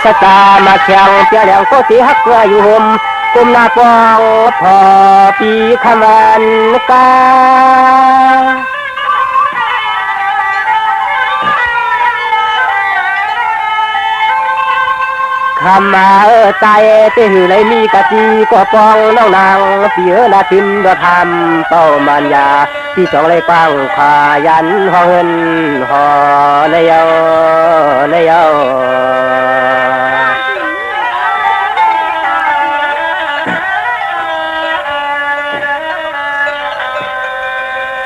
สตามาแข่งเปียแหลงโคสีฮักเกลืออยู่ห่มกุมนาปองพอปีขมันกาคำมาใจเตหือเลยมีกะจีก็ปองน้องนางเปียนาตินดทำเป้ามันยาที่จองเลยปังขวายันหอเงินหอในเยาในเยา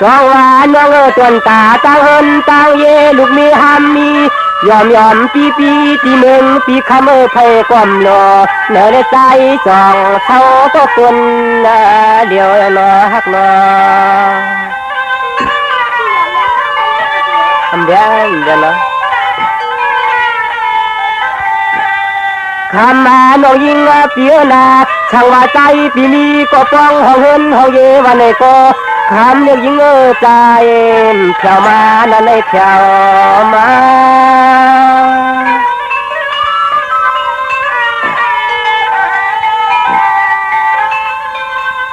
สองวานน้องจนตาตั้งเฮินตั้งเยลูกมีหามมียอมปีที่หนึ่งปีคำไผ่ความรอเนื้อใจจองเท่าตัวคนเดียวรอฮักรอทำเดียวรอคำมาน้องยิงเปียนาช่างว่าใจปีนี้ก็ป้องห้องเฮินห้องเยวันไหนก็คำเรียกยิงใจแถวมานั่นในแถวมา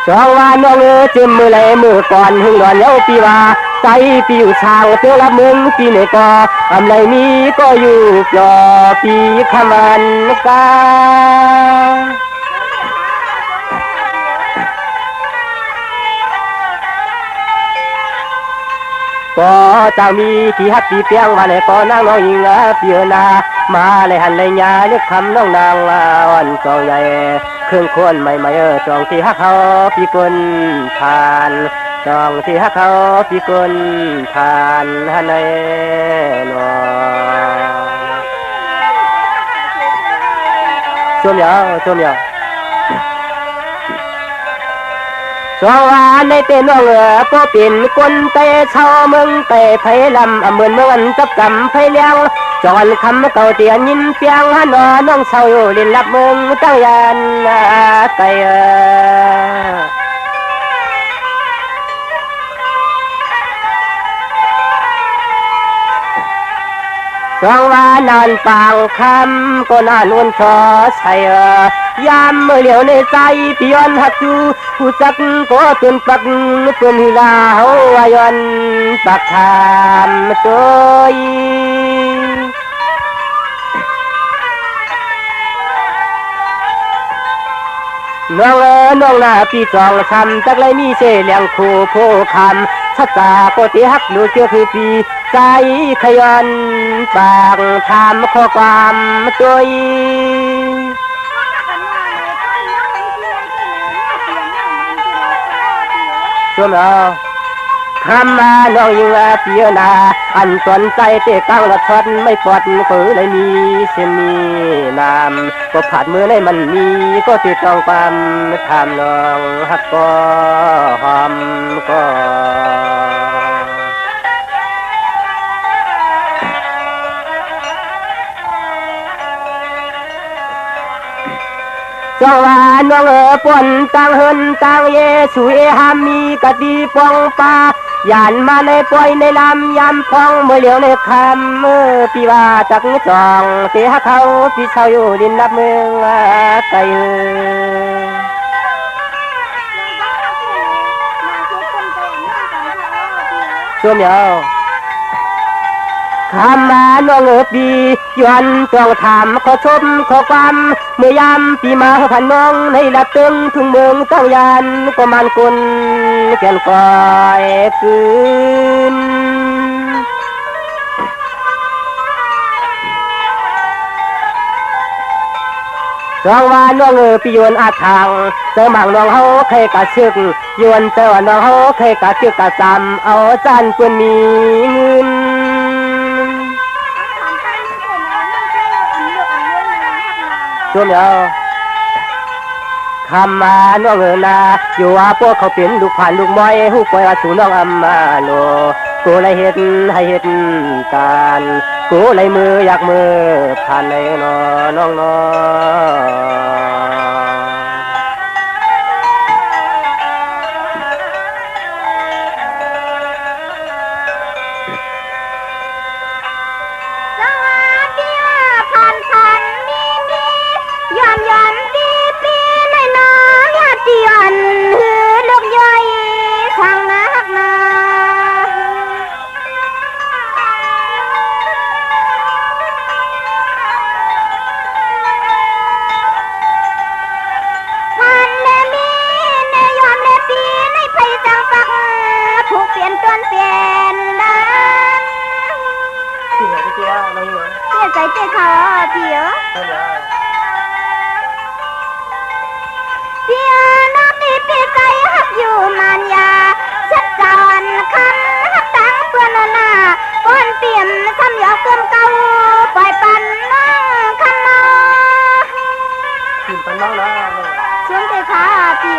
สองวันน้องจิ้มมือเลยมือก่อนหึงดอนเย้าปีว่าใจปีอยู่ช่างเตือรับมึงปีไหนก็ทำไรมีก็อยู่จอปีขมันกาก็จะมีที่ฮักที่เปียงวันไหนก็นั่งน้องยิงเปียนามาเลยหันเลยยาเลือกคำน้องนางวันจองใหญ่เครื่องควรไม่จองที่ฮักเขาพี่กุนทานจองที่ฮักเขาพี่กุนทานฮันในนอช่วงยาวสองวันในเต้นน้องก็เป็นคนเตะเช่าเมืองเตะไผ่ลำเหมือนเมืองจับกำไผ่เลี้ยงจอนคำเก่าเตียนยินเปียงฮันนอน้องเช่าอยู่ลินรับเมืองตั้งยันไก่สองวันนอนปางคำก็นอนวนชอใส่ยามเมื่อเหลียวในใจพี่ย้อนหักจูผู้จักก็ตุนปักตุนหิลาเฮาวายอนปักทามจอยน้องนาปีจองคำจักไรมีเสเลียงคู่โพคำชัดตาก็ตีฮักดูเชื่อคือปีใจขยันปากทำข้อความจอยช่วงเราคำมาน้องยิงเปียนาอันสนใจเตะกังละทอนไม่ปอดฝืนเลยมีเสียมีน้ำก็ผ่านมือในมันมีก็ติดต้องความทำน้องฮักก็หอมก็สวาน้องปนตังเฮินตังเยสุเอหามีกะตีปองปายานมาในปล่อยในลำยำพองเมื่อเหลียวในคำปีว่าจักจองเตะเขาพี่ชาวอยู่ดินนับเมืองไกลช่วงเดียวคำมาน้องปียวนจองถามขอชมขอความเมื่อยามปีมาพันน้องในละตึงทุ่งเมืองตั้งยานก็มันกุนแก่นก้อยคืนจองว่าน้องปียวนอาทางเจอหมางน้องเฮาเคยกะชึกยวนเจอว่าน้องเฮาเคยกะชึกกะจำเอาจานเพื่อนมีเงินช่วงเดียวคำมาน้องนาอยู่ว่าพวกเขาเป็นลูกผ่านลูกมอยหูปล่อยว่าสู่น้องอัมมาโลกูเลยเห็นให้เห็นการกูเลยมืออยากมือผ่านเลยน้องสวัสดีผ่านมี พี่เปียน้องนี่ปีใจหักอยู่มันยาชัดจอนคำหักตังเพื่อนหน้าก้อนเปี่ยมซ้ำยอกเติมเก่าปล่อยปันน้องคำมาขึ้นปันน้องนะชวนใจขาพี่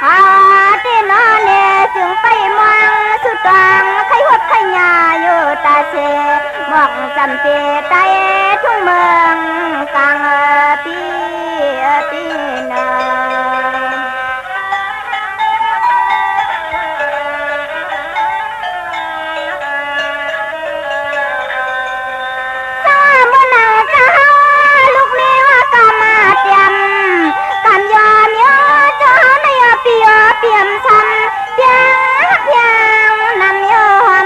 หาตีนอเลจึงไปมองสุดตังใครหดใครยาอยู่ตาเสมอกจำเจใจทุ่งเมืองกลางปีนาเปี่ยมซ้ำเพียงเพียงนำโย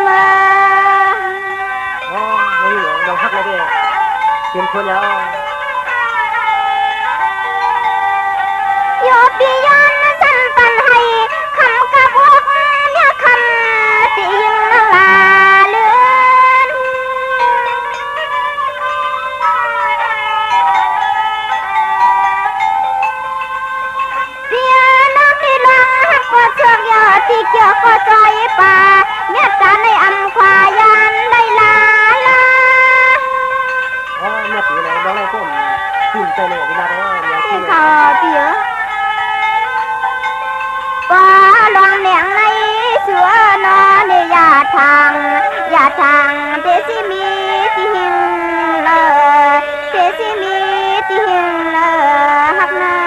มอ๋อไม่อยู่ลองพักเลยดิเตรียมคนแล้วโยปีย้อนสั่นปันให้คำกับอกเนี่ยคำที่ยิงลาเลือนเปียน้ำที่ลงก็เชือกยอดที่เกี่ยวก็จอยป่าเมียตาในอำควายันได้ลาอ๋อเมียตีเลยน้องเลยผมขึ้นใจเลยเวลาได้เมียที่เขาเปียป่าลองเหนียงในเสือนอนยาทางเตสิมีที่หิงเลยเตสิมีที่หิงเลยหักหน้า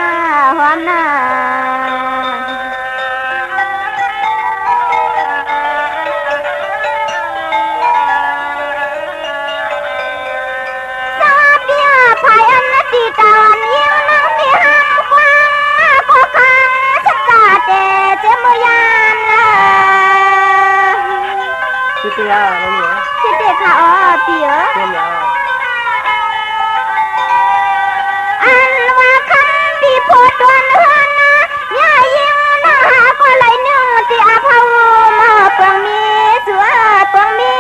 หอมหน้าตอนยิ่งนั่งที่ห้างกว้างก็คังชัดตาเจมือยานชิเตียอะไรเหรอชิเตียค่ะอ๋อเปียเปียอันว่าคำที่พูดตัวเนื้อนะย่ายิ่งน่าหาก็เลยนึ่งที่อาภาวมาเปิงมีสวยเปิงมี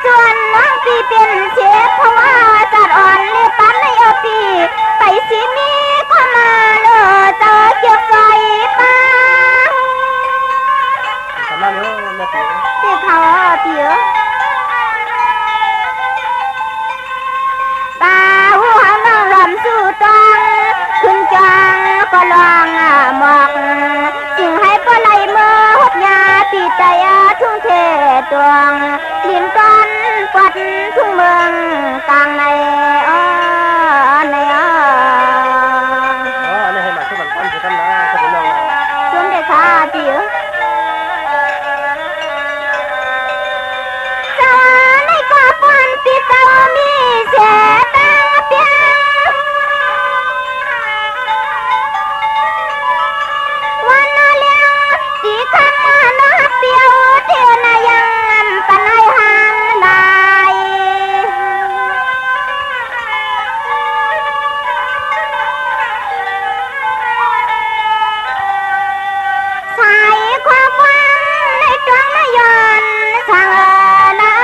ส่วนน้องปีเป็นเชฟเพราะว่าจัดอ่อนในปั้นในอปีไปสิมีก็มาเลยเจอเกี่ยวใจป้าสำนักเนื้อแม่ติ๋วเด็กเขาติ๋วป้าหัวน้องรำสู่ตองขึ้นจังก็ลองหมอกจึงให้ก็ไล่มือหดยาปีใจทุ่งเทตวงลินก้อนปัดทุ่งเมืองกลางในในให้มาช่วยกันปั้นช่วยกันนะช่วยน้องนะช่วยเด็กค่ะติ๋วสาวในกว่าปนปีเต้ามีเสียตั้งเปียวันน่าเลี้ยงตีคำมาหน้าเปียวเดียวนายังปันให้หันลายใส่ความหวังในดวงไม่ย้อนสั่งละ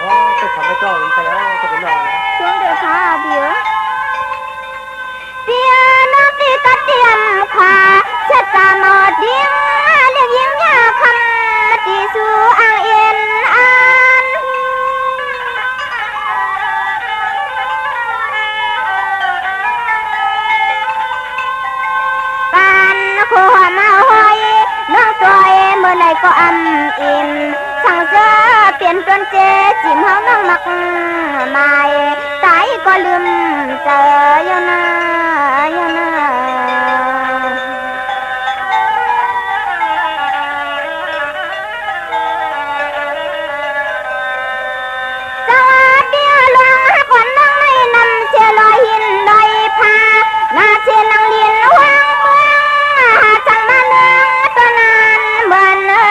อ๋อจะทำให้เจ้าหรือใครจะเป็นน้องนะช่วงเดือดค่ะเดี๋ยวเปียน้ำตีกระเทียมขวาเช็ดตาหมดดิ้งเรียกยิ้มยาคำตีสู่อ่างเอ็นอันปานคู่มาหอยน้องตัวเมื่อไรก็อิ่มสั่งเสื้อเปลี่ยนจนเจจิ้มเฮาน้องมักไม่ตายก็ลืมเจออยู่นะสวัสดีลงให้ก่อนน้องไม่นำเสียลอยหินลอยพาหน้าเชียนังเลียนวางเมืองจังมาเนื้อตัวนั้นเหมือนนอ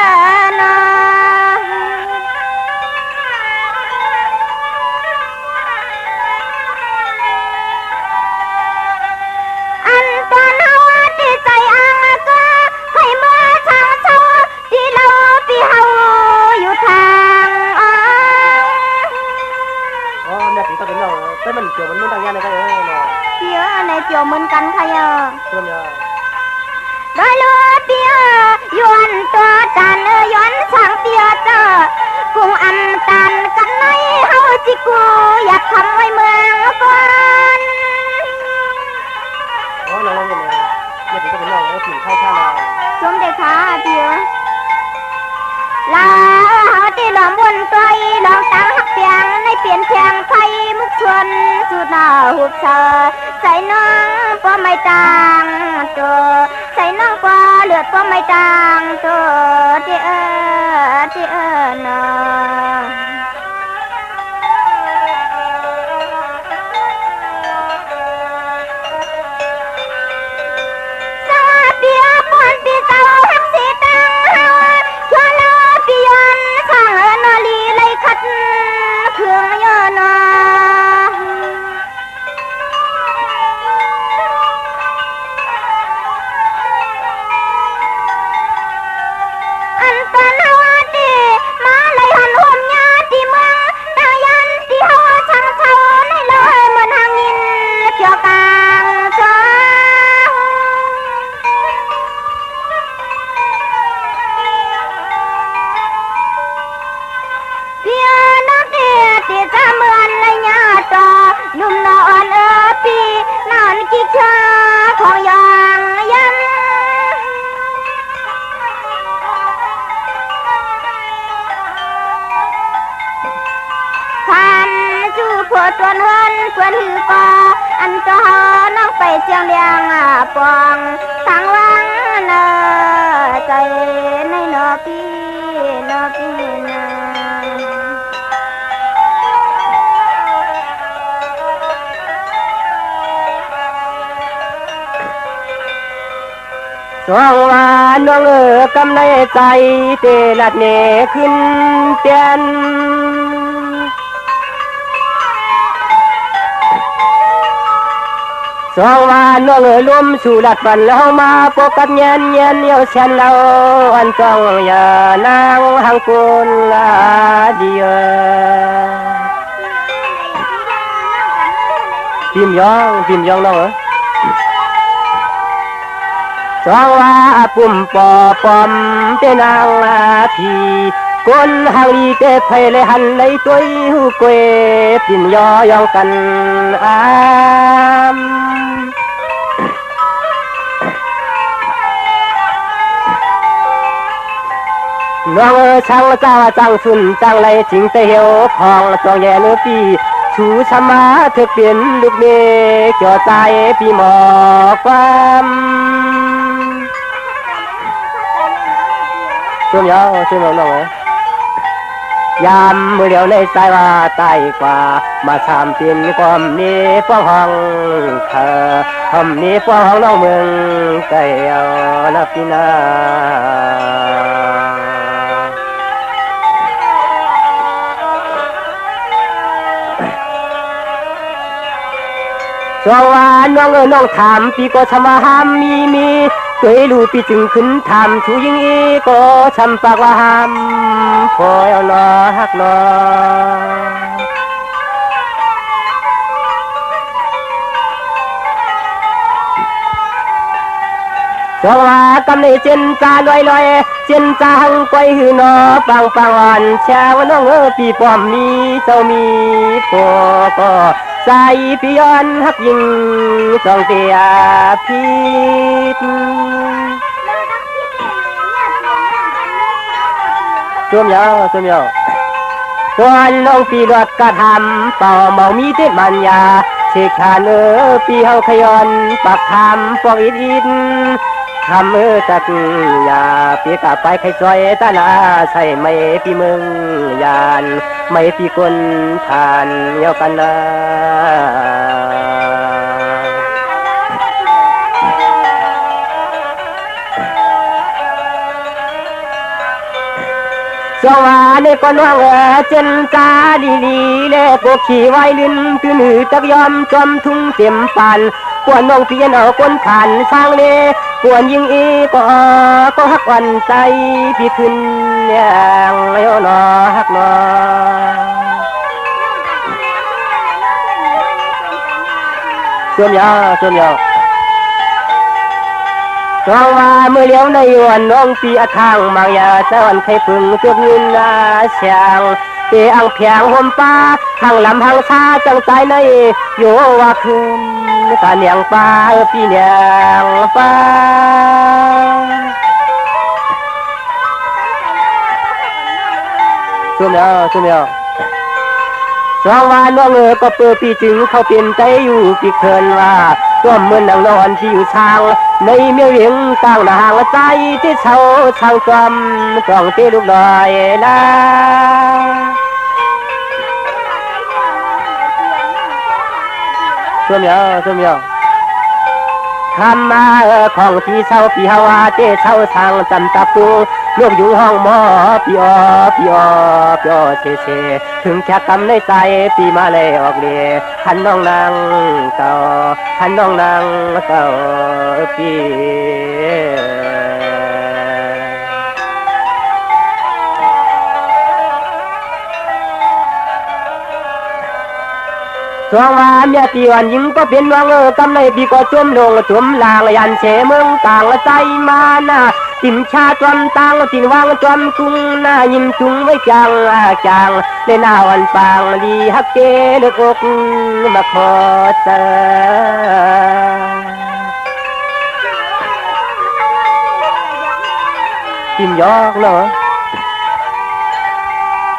กี่ยวเหมือนกันค่ะยอ ช่วงยอ ได้เลือเปียยวนตัวตันย้อนสั่งเตียเจอกุ้งอำตันกันในเฮาจิกูอยากทำไว้เมืองก่อน อ๋อน้องยังไงเนี่ยถึงก็เป็นน้องแล้วถึงเข้าข้างเรา ชมเด็กค่ะเดียวลาเฮาที่หลอมวนตัวอีหลอมตังหักเปียงในเปลี่ยนแปลงไฟมุกชวนสุดหน้าหุบเธอใส่น้องป้อไม่ต่างตัวใส่น้องป้อเลือดป้อไม่ต่างตัวที่เนอสาเปียปอนปีเตาหักสีตังเฮาชวนเราปียนสร้างนอลีไลคัดเครื่องยอนออันตนาวดีมาเลยหันห่มยาตีเมืองตายันตีเฮาช่างเท่าในเลยเหมือนหางยินเกี่ยวกลางจอเพียนักเดียตีจะเหมือนเลยญาตอนุ่มนอนปีนอนกิกชาของยองยันพันจูผัวตัวเฮินเพื่อนหือกออันตัวเฮาน้องไปเจียงเลียงปองทางวังเนอใจในนอพี่นอพี่นา สว่างวานน้องกำในใจเตลัดเนขึ้นเตียนสว่างวานน้องล้มสู่ลัดฝันแล้วมาปกกับเงียนเยียวเชนเราอันจ้องอย่านางหังกุลลาดีพิมยองน้องสองว่าปุ่มปอปอมเตนางทีก้นหางลีเตไพเลยหันเลยตัวหูเกวปิ่นยอยองกันน้องช่างจ้าจังสุนจังไรจิงเตเหียวของจองแย่เนื้อปีชูชมาเธอเปลี่ยนลูกเมฆจ่อใจปีหมอกความช่วงยาวช่วงน้องยามมือเดียวในใจว่าใต้กว่ามาชามปินความนี้ป้องห้องเธอทำนี้ป้องห้องน้องเมืองไก่เอานับปีนาสวาน้องน้องถามปีก็ชมาหามมีเคยรู้ปีจึงขึ้นถามชูยิงอีก็ชำปากว่าหามพอเอานอฮักนอสวากำในเจนจาลอยเจนจาหังไปหือนอปังอ่อนแช่ว่าน้องปีป้อมมีเจ้ามีปอก็ใจปีย้อนฮักยิงสองเตียพิษช่วงยาวส่วนน้องปีรถกระทำเป่าเมามีเต็มันยาเชกขาเนื้อปีเฮาขยอนปักคำปองอินทำจักยาปีกะไปไข่ซอยตาลาใส่ไม่ปีเมืองยานไม่ปีคนทานเยากันนะสวาเนก่อนว่างเจนจาลีเล่พวกขี่ไว้ลิ้นตื่นหือตักยอมจอมทุ่งเต็มปันกวนน้องเพียนเอาคนขันสร้างเล่กวนยิงอีก็ฮักวันใจพี่ขึ้นอย่างไม่นอฮักนอ ส่วนยาวส่วนยาวร้องว่าเมื่อเลี้ยวในวันน้องปีอาทางบางยาสวรรค์ไข่พึ่งตัวยืนนาเสียงเตอังเพียงห่มป้าทางลำทางชาจังใจในโยว่าคืนตาเนียงป้าปีเนียงป้าส่วนยาวส่วนยาวสองวันน้องก็เปิดปีจึงเขาเปลี่ยนใจอยู่ปีเคินว่าตัวเหมือนนางนอนที่อยู่ช่างในเมียเวียงต่างห่างใจที่เช่าช่างจำต้องตีลูกลอยนะส่วนยาวส่วนยาวทำมาของที่เช่าปีฮาวาเจ้เช่าช่างจำตะปูลูกอยู่ห้องหมอพี่อพี่อพี่อเชถึงแค่กำในใจปีมาเลยออกเดียขันน้องนางเก่าขันน้องนางเก่าปีสวงว่าเมียตีวันยิงก็เป็นวังกำในปีก็จุ่มลงจุ่มลางยันเฉเมืองต่างใจมานะตินชาจวนตังตินวางจวนกุ้งหน้ายิ้มจุงไว้จังในหน้าวันปางดีฮักเกลึกอกมาขอเจอติมยอกเนาะ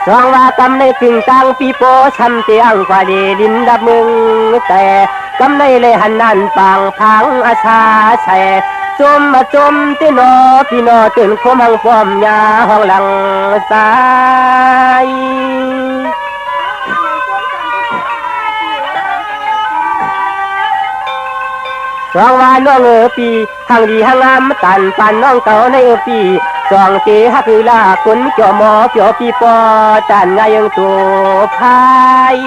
สองว่ากำในสิ่งต่างปีโปช้ำเตียงกว่าดีดินดับมึงแต่กำในเลยหันนันปางพังอาชาแช่จมมาจมที่นอพี่นอตื่นคมหังความยาห้องหลังสายสองว่าน้องปีทางดีทางงามตันปันน้องเก่าในปีสองเกฮักลาคนเกี่ยวหมอเกี่ยวปีปอจันไงยังตัวพาย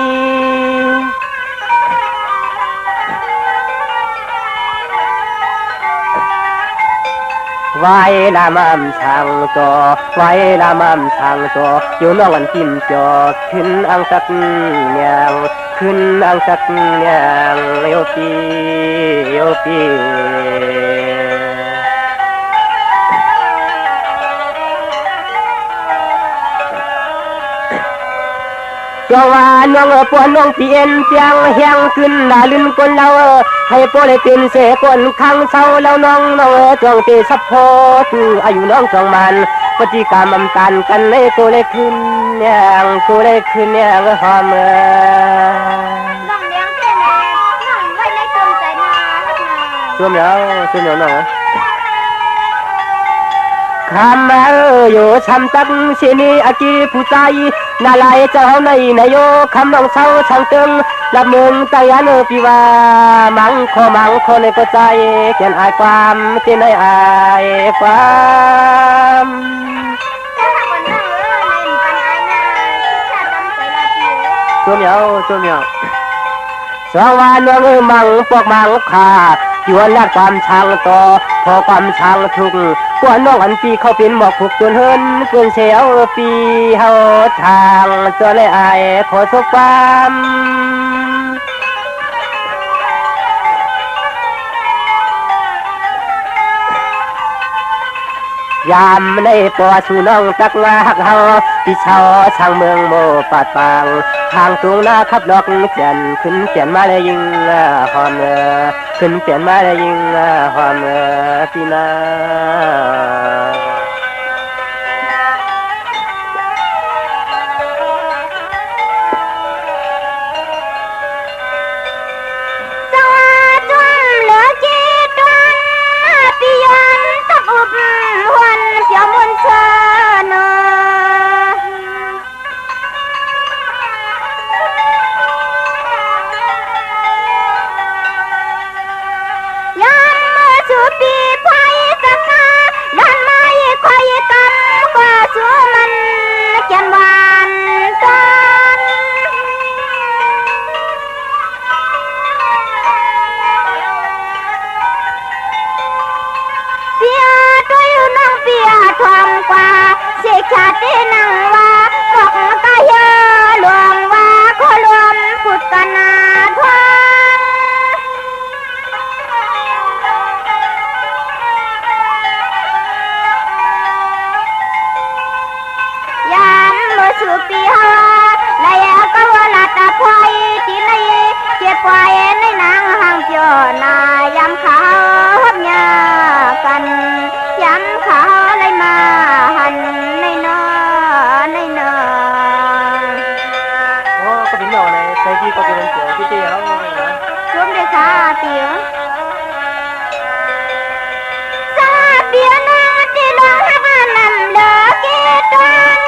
ไว้ละมั่มช่างตัวไว้ละมั่มช่างตัวอยู่น้องอันจิ้มจอขึ้นอังสักเนียงขึ้นอังสักเนียงโยปีโยปีจงว่าน้องปวนน้องเปลี่ยนเสียงเฮียงขึ้นดาลืนคนเราให้โปเลยเป็นเสกคนข้างเศร้าแล้วน้องจงเตสัพพอถืออายุน้องจงมันปฏิกรรมอำตันกันเลยโกเลยขึ้นเนี่ยโกเลยขึ้นเนี่ยหอมน้องเลี้ยงเท่แน่น้องไว้ในกลมใจนาช่วยเหนียวช่วยเหนียวหน่อยคำมาอยู่ช้ำตักเชนีอากีผู้ใจนาลายเจ้าในนายโยคำน้องเศร้าช่างตึงลับเมืองใจยันปีว่ามังคอในก็ใจเขียนอายความเจนอายความช่วยเหนียวช่วยเหนียวสวรรค์เมืองมังพวกมังขาดจวนลาดความช่างต่อพอความช่างทุกกวนน้องอันปีเขาเป็นหมอกผูกจนเฮินเกินเสียวปีเฮาทางจนเลยอายขอสุความยามในปอชูน้องตักงาหักเฮาที่เช่าช่างเมืองโมปาดปางทางสูงหน้าขับดอกเขียนขึ้นเขียนมาเลยยิงหอมขึ้นเขียนมาเลยยิงหอมพี่นา ำเขาฮดยากันย้ำเขาเลยมาหันในนอในนอ có biến nào này sai gì có biến kiểu cái gì khôngช่วงเดือนเปียวซาเปียนาที่ลงหักนำเลือเกตัน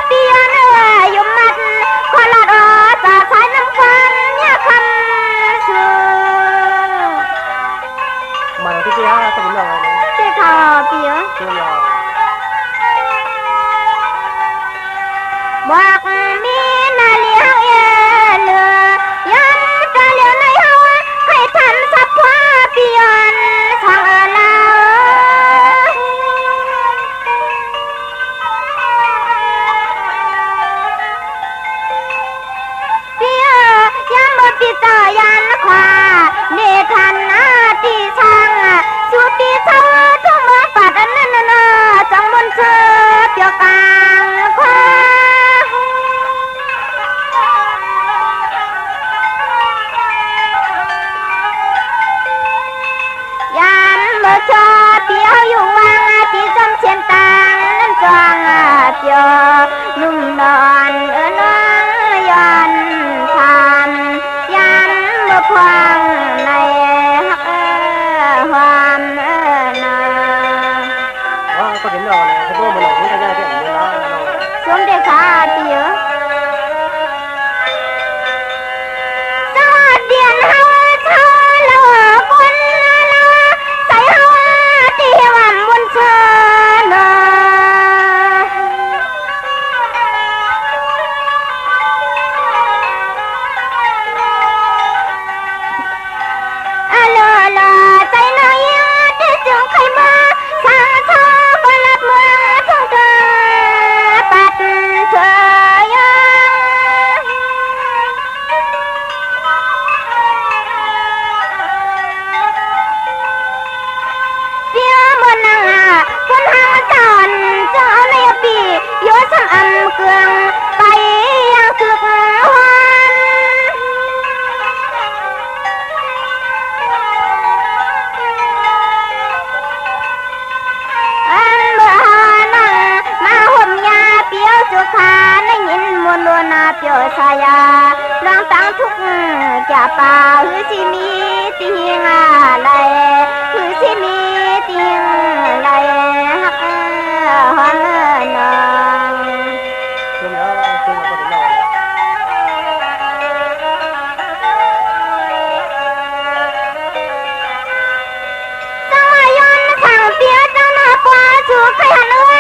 เปียเนื้ออยู่มัดขอลาดอสาสายน้ำกันเนี่ยคำสู mà cái gì ha có biến nào này ที่ทอเปียว chưa nào บอกมีนาเลี้ยวเอเลือย้ำจะเลี้ยวในหัวให้ทันสับพวาเปียนทางลาเปียย้ำบปิตายันขวาเนทันนาตีช่างสุปีเช้าทุ่งเมืองปัดอันนั้นนะจังบนเชือเปียวกลางขวา ยามเมื่อชอเปียวอยู่วังที่จำเชียนตางนั้นจวงเปียวนุ่มนอนน้องย้อนทำยามเมื่อพวงในฮักความนา có biến nào này không có một lần cũng thay ra chuyện như đó สวมเด็กขาเปียวสวัสดีเฮาเช้าละคนละใส่เฮาที่วันบนเชิญลาลาใจน้อยที่จึงใครมาสร้างเธอบนลัดเมืองทุ่งเธอปัดเธอเปียบนนางคนหางจอนเจ้าในปีโยสังอำเกืองไปยังสึกวันอันเมื่อนั่งมาห่มยาเปียวสุขาได้ยินมวลล้วนนาเปียวชายาลองตั้งทุกจะป่าหือสิมีติงอะไรหือสิมีติงอะไรฮักฮันนอง chưa đó chưa có biến nào này สวายนทางเปียจังนาปวาสุขยันเอ้